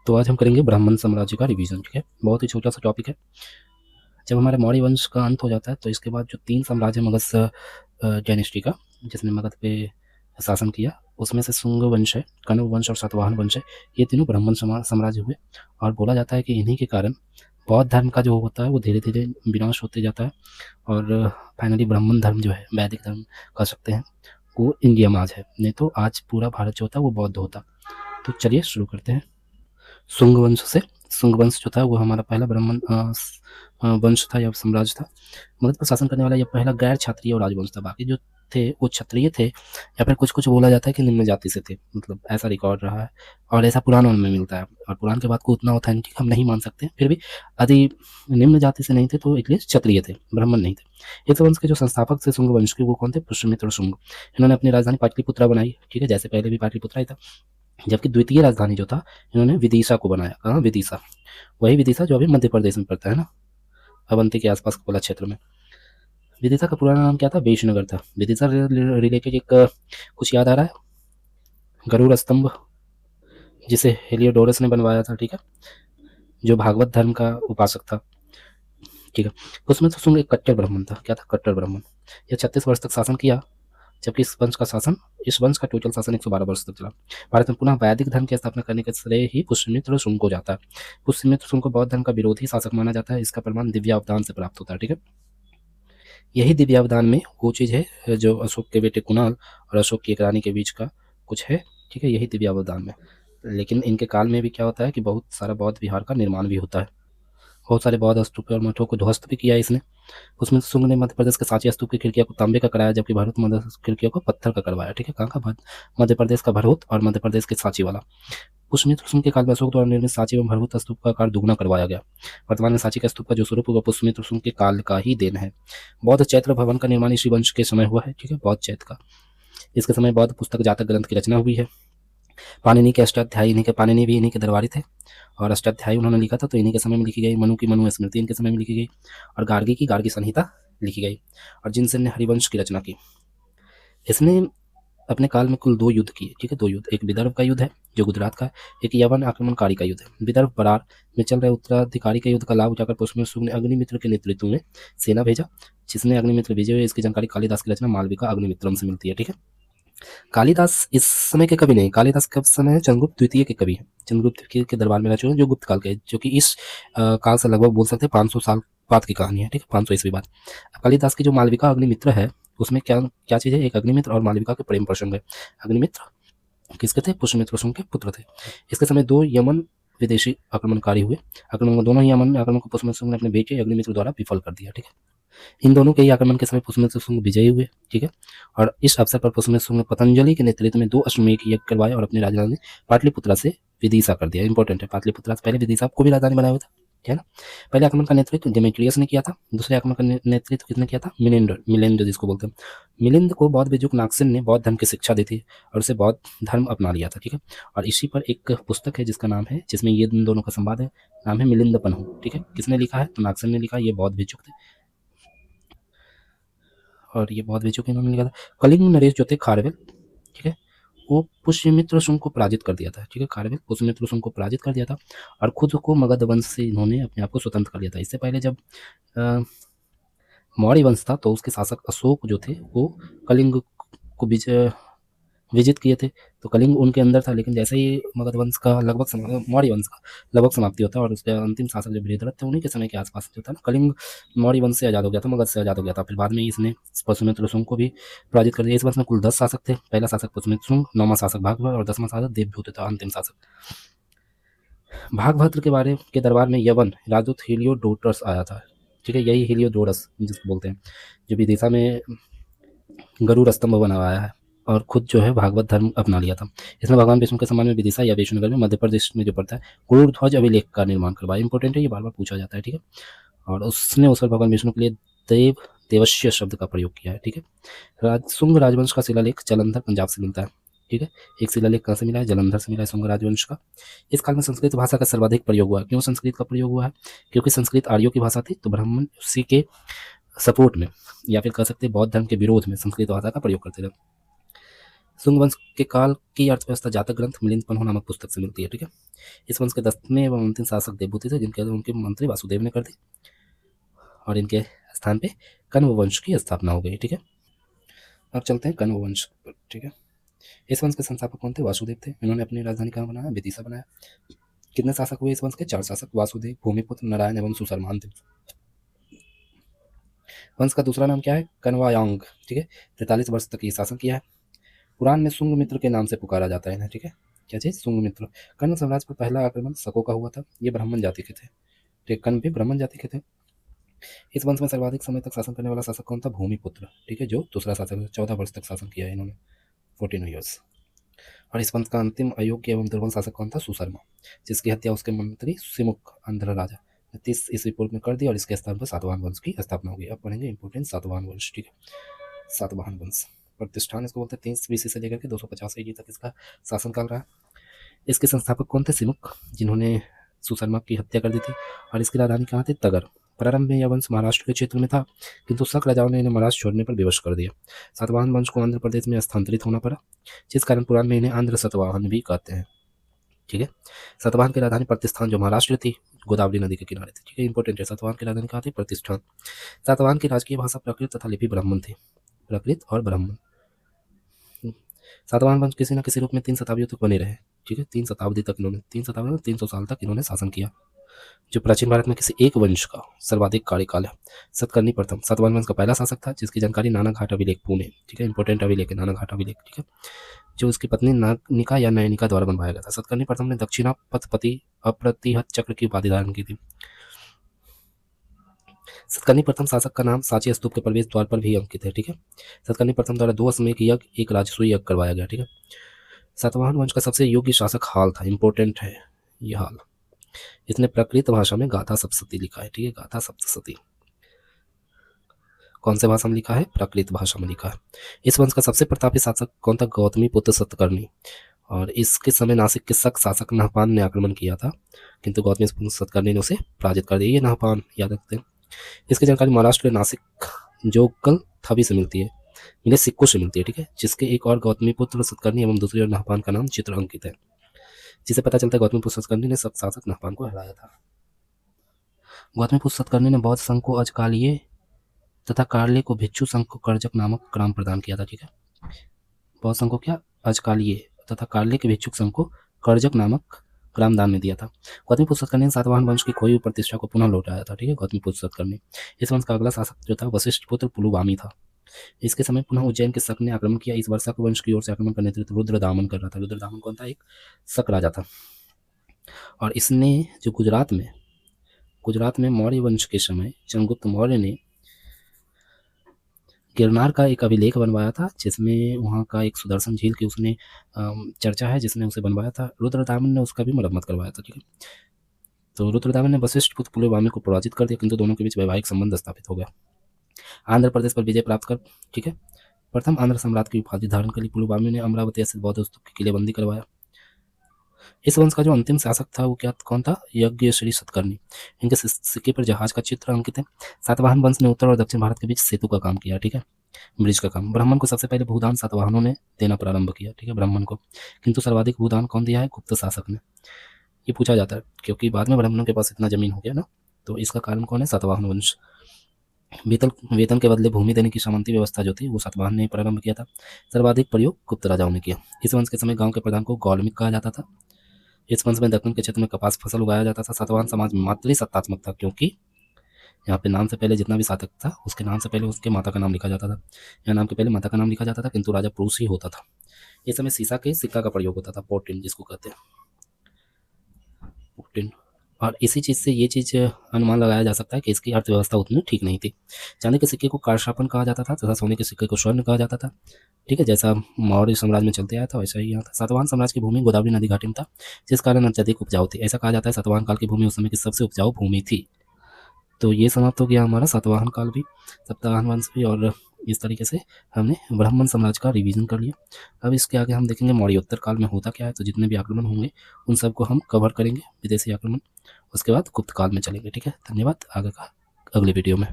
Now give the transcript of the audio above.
तो आज हम करेंगे ब्राह्मण साम्राज्य का रिवीजन। ठीक है, बहुत ही छोटा सा टॉपिक है। जब हमारे मौर्य वंश का अंत हो जाता है तो इसके बाद जो 3 साम्राज्य मगध डायनेस्टी का, जिसने मगध पे शासन किया, उसमें से शुंग वंश है, कण्व वंश और सातवाहन वंश है। ये तीनों ब्राह्मण साम्राज्य हुए और बोला जाता है कि इन्हीं के कारण बौद्ध धर्म का जो होता है वो धीरे धीरे विनाश होते जाता है और फाइनली ब्राह्मण धर्म जो है, वैदिक धर्म कह सकते हैं, वो इंडिया में आज है। नहीं तो आज पूरा भारत जो होता है वो बौद्ध होता। तो चलिए शुरू करते हैं शुंग वंश से। शुंग वंश जो था वो हमारा पहला ब्राह्मण वंश था या साम्राज्य था। मगध पर शासन करने वाला यह पहला गैर क्षत्रिय राजवंश था। बाकी जो थे वो क्षत्रिय थे या फिर कुछ कुछ बोला जाता है कि निम्न जाति से थे, मतलब ऐसा रिकॉर्ड रहा है और ऐसा पुराणों में मिलता है। और पुराण के बाद को उतना ऑथेंटिक हम नहीं मान सकते, फिर भी यदि निम्न जाति से नहीं थे तो एटलीस्ट क्षत्रिय थे, ब्राह्मण नहीं थे। इस वंश के जो संस्थापक थे शुंग वंश के, वो कौन थे? पुष्यमित्र शुंग। इन्होंने अपनी राजधानी पाटलिपुत्रा बनाई। ठीक है, जैसे पहले भी पाटलिपुत्रा ही था, जबकि द्वितीय राजधानी जो था इन्होंने विदिशा को बनाया। कहाँ? विदिशा। वही विदिशा जो अभी मध्य प्रदेश में पड़ता है ना, अवंती के आसपास वाला क्षेत्र में। विदिशा का पुराना नाम क्या था? वैष्णनगर था। विदिशा रिलेटेड एक कुछ याद आ रहा है? गरुड़ स्तंभ, जिसे हेलियोडोरस ने बनवाया था। ठीक है, जो भागवत धर्म का उपासक था। ठीक है, उसमें तो शुंग एक कट्टर ब्राह्मण था। क्या था? कट्टर ब्राह्मण। यह 36 वर्ष तक शासन किया, जबकि इस वंश का टोटल शासन 112 वर्ष तक चला। भारत में पुनः वैदिक धर्म की स्थापना करने का श्रेय ही पुष्यमित्र शुंग को जाता है। पुष्यमित्र शुंग को बौद्ध धर्म का विरोधी शासक माना जाता है। इसका प्रमाण दिव्यावदान से प्राप्त होता है। ठीक है, यही दिव्यावदान में वो चीज़ है जो अशोक के बेटे कुणाल और अशोक की एक रानी के बीच का कुछ है। ठीक है, यही दिव्यावदान में। लेकिन इनके काल में भी क्या होता है कि बहुत सारा बौद्ध विहार का निर्माण भी होता है। बहुत सारे बौद्ध स्तूप और मठों को ध्वस्त भी किया इसने। उसमें शुंग ने मध्य प्रदेश के सांची स्तूप की खिड़कियों को तांबे का कराया, जबकि भरत मध्य खिड़कियों को पत्थर का करवाया। ठीक है, कहाँ का? मध्य प्रदेश का भरत और मध्य प्रदेश के सांची वाला। पुष्यमित्र शुंग के काल में अशोक द्वारा निर्मित सांची एवं भरभूत स्तूप का आकार दुगुना करवाया गया। वर्तमान में सांची का स्तूप का जो स्वरूप होगा पुष्यमित्र शुंग के काल का ही देन है। बौद्ध चैत्र भवन का निर्माण इसी वंश के समय हुआ है। ठीक है, बौद्ध चैत्र का। इसके समय बौद्ध पुस्तक जातक ग्रंथ की रचना हुई है। पाणिनि के अष्टाध्यायी इन्हीं के, पाणिनि भी इन्हीं के दरबारी थे और अष्टाध्यायी उन्होंने लिखा था तो इन्हीं के समय में लिखी गई। मनु की मनु स्मृति इनके समय में लिखी गई और गार्गी की गार्गी संहिता लिखी गई। और जिनसेन ने हरिवंश की रचना की। इसने अपने काल में कुल 2 युद्ध किए। ठीक है, 2 युद्ध। एक विदर्भ का युद्ध है जो गुजरात का है, एक यवन आक्रमणकारी का युद्ध है। विदर्भ बरार में चल रहे उत्तराधिकारी के युद्ध का लाभ उठाकर पुष्यमित्र शुंग ने अग्निमित्र के नेतृत्व में सेना भेजा, जिसने अग्निमित्र विजय हुए। इसकी जानकारी कालिदास की रचना मालविका अग्निमित्रम से मिलती है। ठीक है, कालिदास इस समय के कवि नहीं। कालिदास कब समय है? चंद्रगुप्त द्वितीय के कवि हैं। चंद्रगुप्त के दरबार में रह चुके हैं, जो गुप्त काल के, जो कि इस काल से लगभग बोल सकते हैं 500 साल बाद की कहानी है। ठीक है, 500 ईस्वी बाद। कालिदास की जो मालविका अग्निमित्र है उसमें क्या क्या चीज़ है? एक अग्निमित्र और मालविका के प्रेम प्रसंग है। अग्निमित्र किसके थे? पुष्यमित्र शुंग के पुत्र थे। इसके समय 2 यमन विदेशी आक्रमणकारी हुए। आक्रमण दोनों ही यमन आक्रमण को पुष्यमित्र शुंग ने अपने बेटे अग्निमित्र द्वारा विफल कर दिया। ठीक है, इन दोनों के ही आक्रमण के समय पुष्यमित्र शुंग विजयी हुए। ठीक है, और इस अवसर पर पुष्यमित्र शुंग ने पतंजलि के नेतृत्व में 2 अश्वमेध यज्ञ करवाए और अपनी राजधानी पाटलिपुत्रा से विदिशा कर दिया। इंपॉर्टेंट है, पाटलिपुत्रा से पहले विदिशा को भी राजधानी बनाया हुआ था। है ना। पहले आक्रमण का नेतृत्व डेमेट्रियस ने किया था। दूसरे आक्रमण का नेतृत्व किसने किया था? मिलिंद जिसको बोलते हैं। मिलिंद को बौद्ध भिक्षुक नागसेन ने बौद्ध धर्म की शिक्षा दी थी और उसे बौद्ध धर्म अपना लिया था। ठीक है, और इसी पर एक पुस्तक है जिसका नाम है, जिसमें ये दोनों का संवाद है, नाम है मिलिंद पन्हु। ठीक है, किसने लिखा है? तो नागसेन ने लिखा। ये बौद्ध भिक्षुक थे और ये बौद्ध भिक्षुक इन्होंने लिखा था। कलिंग नरेश जो थे खारवेल, ठीक है, वो पुष्यमित्र शुंग को पराजित कर दिया था। ठीक है, खारवेल पुष्यमित्र शुंग को पराजित कर दिया था और खुद को मगध वंश से इन्होंने अपने आप को स्वतंत्र कर लिया था। इससे पहले जब मौर्य वंश था तो उसके शासक अशोक जो थे वो कलिंग को विजित किए थे, तो कलिंग उनके अंदर था। लेकिन जैसे ही मगध वंश का लगभग मौर्य वंश का लगभग समाप्ति होता है और उसके अंतिम शासक जो बृहद्रथ थे, उन्हीं के समय के आसपास जो था ना, कलिंग मौर्य वंश से आजाद हो गया था, मगध से आजाद हो गया था। फिर बाद में इसने पुष्यमित्र शुंग को भी पराजित कर दिया। इस वंश में कुल 10 शासक थे। पहला शासक पुष्यमित्र शुंग, 9वां शासक भागभद्र और 10वां शासक देवभूति था, अंतिम शासक। भागभद्र के बारे के दरबार में यवन राजदूत हेलियोडोटस आया था। ठीक है, यही हेलियोडोरस जिसको बोलते हैं, जो विदिशा में गरुड़ स्तंभ बनवाया है और खुद जो है भागवत धर्म अपना लिया था। इसने भगवान विष्णु के सम्मान में विदिशा या वैष्णनगर में मध्य प्रदेश में जो पड़ता है क्रूर ध्वज अभिलेख का निर्माण करवाया। इंपॉर्टेंट है, ये बार बार पूछा जाता है। ठीक है, और उसने उस पर भगवान विष्णु के लिए देवश्य शब्द का प्रयोग किया है। ठीक है, शुंग राजवंश का शिलालेख जालंधर पंजाब से मिलता है। ठीक है, एक शिलालेख कहाँ से मिला है? जालंधर से मिला है, शुंग राजवंश का। इस काल में संस्कृत भाषा का सर्वाधिक प्रयोग हुआ है। क्यों संस्कृत का प्रयोग हुआ है? क्योंकि संस्कृत आर्यों की भाषा थी, तो ब्राह्मण उसी के सपोर्ट में या फिर कह सकते हैं बौद्ध धर्म के विरोध में संस्कृत भाषा का प्रयोग करते थे। शुंग वंश के काल की अर्थव्यवस्था जातक ग्रंथ मिलिंद पन्हो नामक पुस्तक से मिलती है। ठीक है, इस वंश के 10वें एवं अंतिम शासक देवभूति थे, जिनके उनके मंत्री वासुदेव ने कर दी और इनके स्थान पे कण्व वंश की स्थापना हो गई। ठीक है, अब चलते हैं कण्व वंश पर। ठीक है, इस वंश के संस्थापक कौन थे? वासुदेव थे। इन्होंने अपनी राजधानी कहाँ बनाया? विदिशा बनाया। कितने शासक हुए इस वंश के? 4 शासक, वासुदेव, भूमिपुत्र, नारायण एवं सुशर्मा। अंतिम वंश का दूसरा नाम क्या है? कण्वायांग। ठीक है, 43 वर्ष तक ये शासन किया है। पुराण में शुंग मित्र के नाम से पुकारा जाता है इन्हें। ठीक है, क्या चीज? शुंग मित्र। कण्व साम्राज्य पर पहला आक्रमण शकों का हुआ था। ये ब्राह्मण जाति के थे। ठीक, कण्व भी ब्राह्मण जाति के थे। इस वंश में सर्वाधिक समय तक शासन करने वाला शासक कौन था? भूमिपुत्र। ठीक है, जो दूसरा शासक 14 वर्ष तक शासन किया है इन्होंने, 14 ईयर्स। और इस वंश का अंतिम अयोग्य एवं दुर्बल शासक कौन था? सुशर्मा, जिसकी हत्या उसके मंत्री सिमुख आंध्र राजा 30 ईस्वी पूर्व में कर दी और इसके स्थान पर सातवाहन वंश की स्थापना हुई। अब पढ़ेंगे इंपोर्टेंट सातवाहन वंश। ठीक है, सातवाहन वंश प्रतिष्ठान इसको बोलते हैं। 300 BC से लेकर के 250 AD तक इसका शासनकाल रहा। इसके संस्थापक कौन थे? सिमुख, जिन्होंने सुशर्मा की हत्या कर दी थी। और इसकी राजधानी कहाँ थी? तगर। प्रारंभ में यह वंश महाराष्ट्र के क्षेत्र में था, किंतु शक राजाओं ने इन्हें महाराष्ट्र छोड़ने पर विवश कर दिया। सातवाहन वंश को आंध्र प्रदेश में स्थानांतरित होना पड़ा, जिस कारण पुराण में इन्हें आंध्र सतवाहन भी कहते हैं। ठीक है, सतवाहन की राजधानी प्रतिष्ठान जो महाराष्ट्र थी, गोदावरी नदी के किनारे थी। ठीक है, इंपॉर्टेंट है। सतवाहन की राजधानी कहाँ थी? प्रतिष्ठान। सातवाहन की राजकीय भाषा प्राकृत तथा लिपि ब्राह्मण थी। प्राकृत और ब्राह्मण। सातवाहन वंश किसी न किसी रूप में 3 शताब्दियों तक बने रहे। ठीक है, 3 शताब्दी तक इन्होंने 300 साल तक इन्होंने शासन किया, जो प्राचीन भारत में किसी एक वंश का सर्वाधिक कार्यकाल है। सतकर्णी प्रथम सातवाहन वंश का पहला शासक था, जिसकी जानकारी नानाघाट अभिलेख पुणे। ठीक है, इंपॉर्टेंट अभिलेख है नानाघाट अभिलेख। ठीक है, जो उसकी पत्नी नागनिका या नयनिका द्वारा बनवाया गया था। सतकर्णी प्रथम ने दक्षिणापथपति अप्रतिहत चक्र की उपाधि धारण की थी। सतकर्णी प्रथम शासक का नाम सांची स्तूप के प्रवेश द्वार पर भी अंकित है। ठीक है, सतकर्णी प्रथम द्वारा 2 अश्वमेध यज्ञ, एक राजसूय यज्ञ करवाया गया। ठीक है, सातवाहन वंश का सबसे योग्य शासक हाल था। इंपॉर्टेंट है ये हाल। इसने प्राकृत भाषा में गाथा सप्तशती लिखा है। ठीक है, गाथा सप्तशती कौन से भाषा में लिखा है? प्राकृत भाषा में लिखा है। इस वंश का सबसे प्रतापी शासक कौन था? गौतमी पुत्र सतकर्णी। और इसके समय नासिक के शक शासक नहपान ने आक्रमण किया था, किंतु गौतमी पुत्र सतकर्णी ने उसे पराजित कर दिया। ये नहपान याद रखते हैं। इसकी जानकारी महाराष्ट्र के नासिक जोगकल थवी से मिलती है, इन्हें सिक्कों से मिलती है। ठीक है, जिसके एक और गौतमी पुत्र सतकर्णी एवं दूसरी ओर नहपान का नाम चित्र अंकित है, जिसे पता चलता है गौतमी पुत्र सतकर्णी ने शक शासक नहपान को हराया था। गौतमी पुत्र सतकर्णी ने बौद्ध संघ को अजकालिये तथा कार्ले को भिक्षु संघ को कर्जक नामक ग्राम प्रदान किया था। ठीक है, बौद्ध संघ को क्या? अजकालिये तथा कार्ले के भिक्षुक संघ को कर्जक नामक ग्राम दान में दिया था। गौतमी पुत्र सतकर्णी ने सातवाहन वंश की खोई हुई प्रतिष्ठा को पुनः लौटाया था। ठीक है, गौतमी पुत्र सतकर्णी। इस वंश का अगला शासक जो था वशिष्ठ पुत्र पुलुवामी था। इसके समय पुनः उज्जैन के शक ने आक्रमण किया। इस वर्षा के वंश की ओर से आक्रमण का नेतृत्व रुद्रदामन कर रहा था। रुद्रदामन कौन था? एक शक राजा था। और इसने जो गुजरात में मौर्य वंश के समय चंद्रगुप्त मौर्य ने गिरनार का एक अभिलेख बनवाया था, जिसमें वहाँ का एक सुदर्शन झील की उसने चर्चा है, जिसने उसे बनवाया था। रुद्रदामन ने उसका भी मरम्मत करवाया था। ठीक है, तो रुद्रदामन ने वशिष्ठ पुत्र पुलुवामी को पराजित कर दिया, किंतु दोनों के बीच वैवाहिक संबंध स्थापित हो गया। आंध्र प्रदेश पर विजय प्राप्त कर, ठीक है, प्रथम आंध्र सम्राट की उपाधि धारण कर ली। पुलुवामी ने अमरावती स्थित बौद्ध स्तूप की किलेबंदी करवाया। इस वंश का जो अंतिम शासक था वो क्या कौन था? यज्ञ श्री सतकर्णी। इनके सिक्के पर जहाज का चित्र अंकित है। सातवाहन वंश ने उत्तर और दक्षिण भारत के बीच सेतु का काम किया। ठीक है, ब्रिज का काम। ब्राह्मण को सबसे पहले भूदान सातवाहनों ने देना प्रारंभ किया। ठीक है, ब्राह्मण को, किंतु सर्वाधिक भूदान कौन दिया है? गुप्त शासक ने। ये पूछा जाता है क्योंकि बाद में ब्राह्मणों के पास इतना जमीन हो गया ना, तो इसका कारण कौन है? सातवाहन वंश। वेतन के बदले भूमि देने की सामंती व्यवस्था जो थी वो सातवाहन ने प्रारंभ किया था। सर्वाधिक प्रयोग गुप्त राजाओं ने किया। इस वंश के समय गांव के प्रधान को गौलमिक कहा जाता था। इस वंश में दक्षिण के क्षेत्र में कपास फसल उगाया जाता था। सातवाहन समाज मातृसत्तात्मक था, क्योंकि यहाँ पे नाम से पहले जितना भी शासक था उसके नाम से पहले उसके माता का नाम लिखा जाता था। यहाँ नाम के पहले माता का नाम लिखा जाता था, किंतु राजा पुरुष ही होता था। इस समय सीसा के सिक्का का प्रयोग होता था, पोर्टिन जिसको कहते हैं, पोर्टिन। और इसी चीज़ से ये चीज़ अनुमान लगाया जा सकता है कि इसकी अर्थव्यवस्था उतनी ठीक नहीं थी। चांदी के सिक्के को कारशापन कहा जाता था तथा सोने के सिक्के को स्वर्ण कहा जाता था। ठीक है, जैसा मौर्य साम्राज्य में चलते आया था वैसा ही यहाँ था। सातवाहन साम्राज्य की भूमि गोदावरी नदी घाटी में था, जिस कारण अत्यधिक उपजाऊ थी। ऐसा कहा जाता है सातवाहन काल की भूमि उस समय की सबसे उपजाऊ भूमि थी। तो ये समाप्त हो गया हमारा सातवाहन काल भी, सप्ताहन वंश भी, और इस तरीके से हमने ब्राह्मण साम्राज्य का रिवीजन कर लिया। अब इसके आगे हम देखेंगे मौर्योत्तर काल में होता क्या है। तो जितने भी आक्रमण होंगे उन सबको हम कवर करेंगे, विदेशी आक्रमण। उसके बाद गुप्त काल में चलेंगे। ठीक है, धन्यवाद। आगे का अगले वीडियो में।